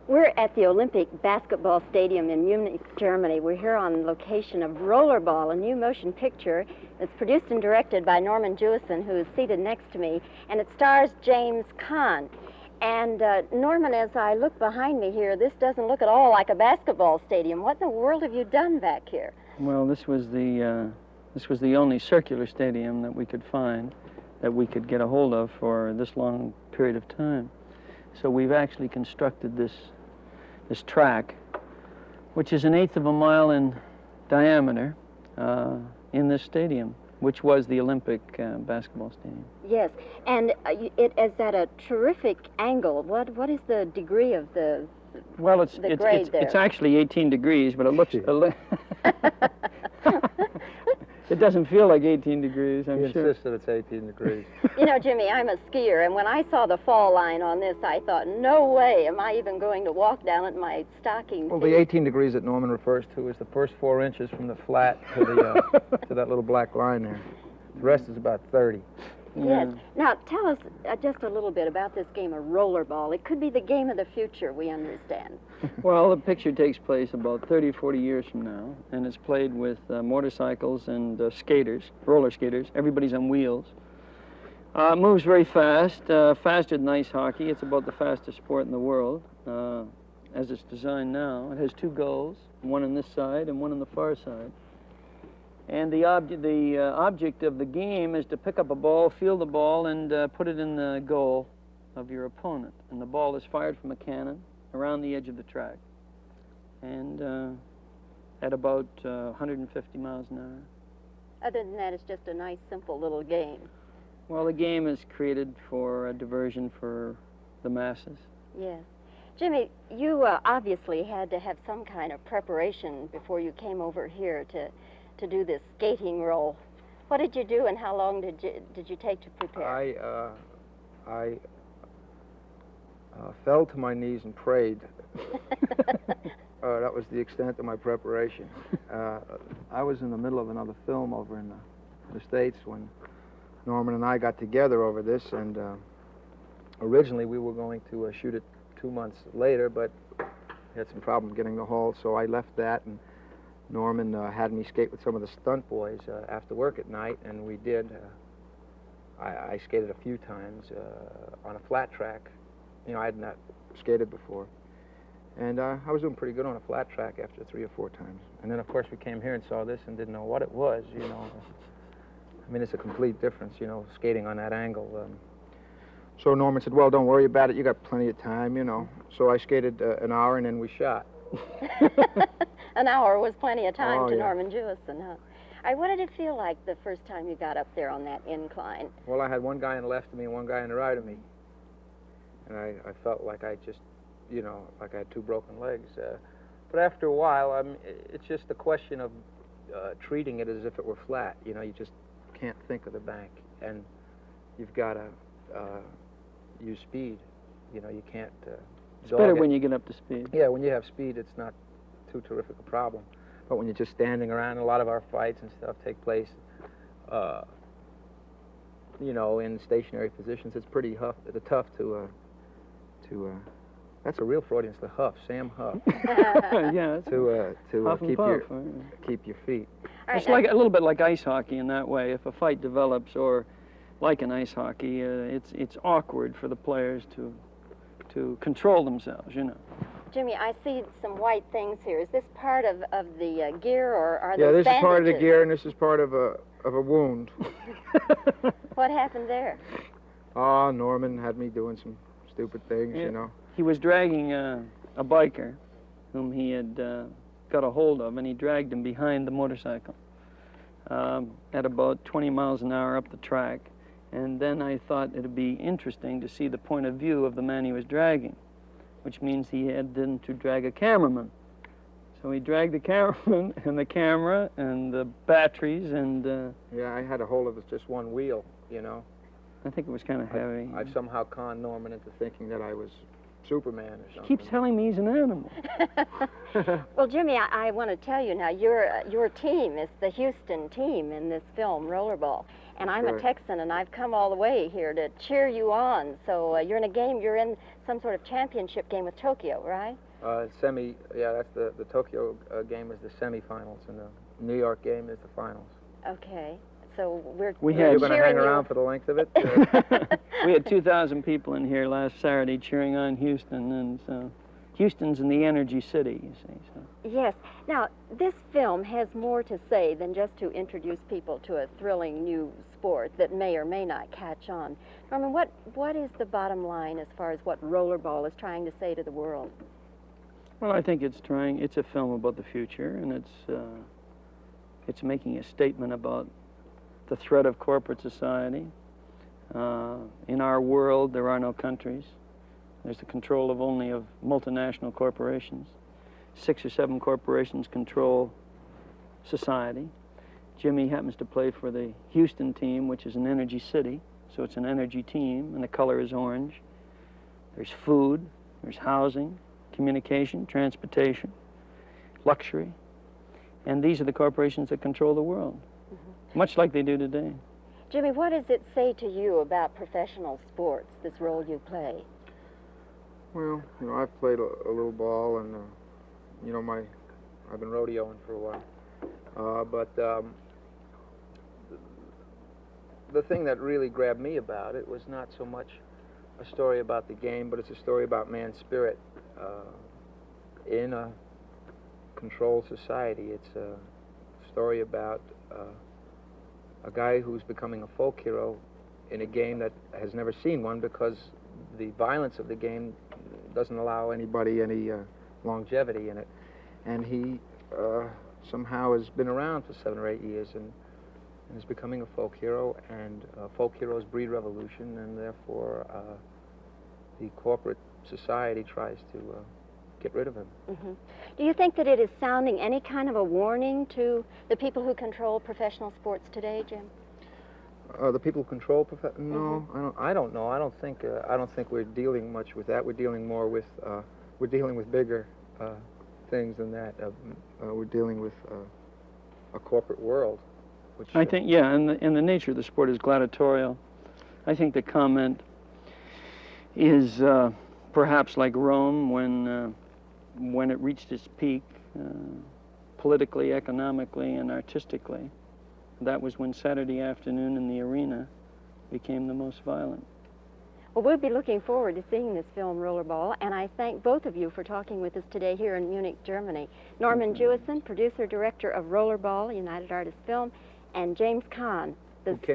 We're at the Olympic Basketball Stadium in Munich, Germany. We're here on location of Rollerball, a new motion picture that's produced and directed by Norman Jewison, who is seated next to me, and it stars James Caan. And Norman, as I look behind me here, this doesn't look at all like a basketball stadium. What in the world have you done back here? Well, this was the only circular stadium that we could find, that we could get a hold of for this long period of time. So we've actually constructed this track, which is 1/8 of a mile in diameter, in this stadium, which was the Olympic basketball stadium. Yes, and it is at a terrific angle. What is the degree of the Well, it's grade there? It's actually 18 degrees, but it looks it doesn't feel like 18 degrees, I'm sure. He insists that it's 18 degrees. You know, Jimmy, I'm a skier, and when I saw the fall line on this, I thought, no way am I even going to walk down it in my stocking Well, feet. the 18 degrees that Norman refers to is the first 4 inches from the flat to the to that little black line there. The rest is about 30. Yes. Now, tell us just a little bit about this game of rollerball. It could be the game of the future, we understand. Well, the picture takes place about 30 or 40 years from now, and it's played with motorcycles and skaters, roller skaters. Everybody's on wheels. It moves very fast, faster than ice hockey. It's about the fastest sport in the world, as it's designed now. It has 2 goals, one on this side and one on the far side. And the object of the game is to pick up a ball, field the ball, and put it in the goal of your opponent. And the ball is fired from a cannon around the edge of the track, and at about 150 miles an hour. Other than that, it's just a nice, simple little game. Well, the game is created for a diversion for the masses. Yes. Jimmy, you obviously had to have some kind of preparation before you came over here to do this skating role. What did you do, and how long did you take to prepare? I fell to my knees and prayed. That was the extent of my preparation. I was in the middle of another film over in the States when Norman and I got together over this, and originally we were going to shoot it 2 months later, but we had some problem getting the hall, so I left that, and Norman had me skate with some of the stunt boys after work at night, and we did. I skated a few times on a flat track. You know, I had not skated before. And I was doing pretty good on a flat track after 3 or 4 times. And then, of course, we came here and saw this and didn't know what it was, you know. I mean, it's a complete difference, you know, skating on that angle. So Norman said, well, don't worry about it. You got plenty of time, you know. So I skated an hour, and then we shot. An hour was plenty of time to yeah. Norman Jewison, huh? What did it feel like the first time you got up there on that incline? Well, I had one guy on the left of me and one guy on the right of me. And I felt like I just, you know, like I had 2 broken legs. But after a while, it's just a question of treating it as if it were flat. You know, you just can't think of the bank. And you've got to use speed. You know, you can't It's better when you get up to speed. Yeah, when you have speed, it's not too terrific a problem. But when you're just standing around, a lot of our fights and stuff take place, you know, in stationary positions. It's pretty tough to that's a real Freudian, the huff, Sam Huff. Yeah. To Huff and keep puff, keep your feet. It's like a little bit like ice hockey in that way. If a fight develops, or like in ice hockey, it's awkward for the players to control themselves, you know. Jimmy, I see some white things here. Is this part of the gear, or are Yeah, those this is part of the bandages? gear, and this is part of a wound. What happened there? Oh, Norman had me doing some stupid things, you know. He was dragging a biker whom he had got a hold of, and he dragged him behind the motorcycle at about 20 miles an hour up the track. And then I thought it'd be interesting to see the point of view of the man he was dragging, which means he had then to drag a cameraman. So he dragged the cameraman and the camera and the batteries and... Yeah, I had a hold of just one wheel, you know. I think it was kind of heavy. I've somehow conned Norman into thinking that I was Superman or something. He keeps telling me he's an animal. Well, Jimmy, I want to tell you now, your team is the Houston team in this film, Rollerball. And I'm a Right. Texan, and I've come all the way here to cheer you on. So you're in a game, you're in some sort of championship game with Tokyo, right? That's the Tokyo game is the semifinals, and the New York game is the finals. Okay. So we're We we're had- You're going to hang cheering you. around for the length of it? We had 2,000 people in here last Saturday cheering on Houston, and so Houston's in the energy city, you see. So. Yes. Now, this film has more to say than just to introduce people to a thrilling new sport that may or may not catch on. Norman, what is the bottom line as far as what Rollerball is trying to say to the world? Well, I think it's a film about the future, and it's making a statement about the threat of corporate society. In our world, there are no countries. There's the control of only of multinational corporations. 6 or 7 corporations control society. Jimmy happens to play for the Houston team, which is an energy city, so it's an energy team, and the color is orange. There's food, there's housing, communication, transportation, luxury, and these are the corporations that control the world, much like they do today. Jimmy, what does it say to you about professional sports, this role you play? Well, I've played a little ball, and I've been rodeoing for a while. But the thing that really grabbed me about it was not so much a story about the game, but it's a story about man's spirit in a controlled society. It's a story about a guy who's becoming a folk hero in a game that has never seen one, because the violence of the game doesn't allow anybody any longevity in it. And he somehow has been around for 7 or 8 years and is becoming a folk hero, and folk heroes breed revolution, and therefore the corporate society tries to get rid of him. Mm-hmm. Do you think that it is sounding any kind of a warning to the people who control professional sports today, Jim? The people who control no, I don't know. I don't think we're dealing much with that. We're dealing more with we're dealing with bigger things than that. We're dealing with a corporate world. Which, I think, yeah, and the nature of the sport is gladiatorial. I think the comment is perhaps like Rome when it reached its peak, politically, economically, and artistically. That was when Saturday afternoon in the arena became the most violent. Well, we'll be looking forward to seeing this film, Rollerball, and I thank both of you for talking with us today here in Munich, Germany. Norman Jewison, producer-director of Rollerball, United Artists Film, and James Caan, the star.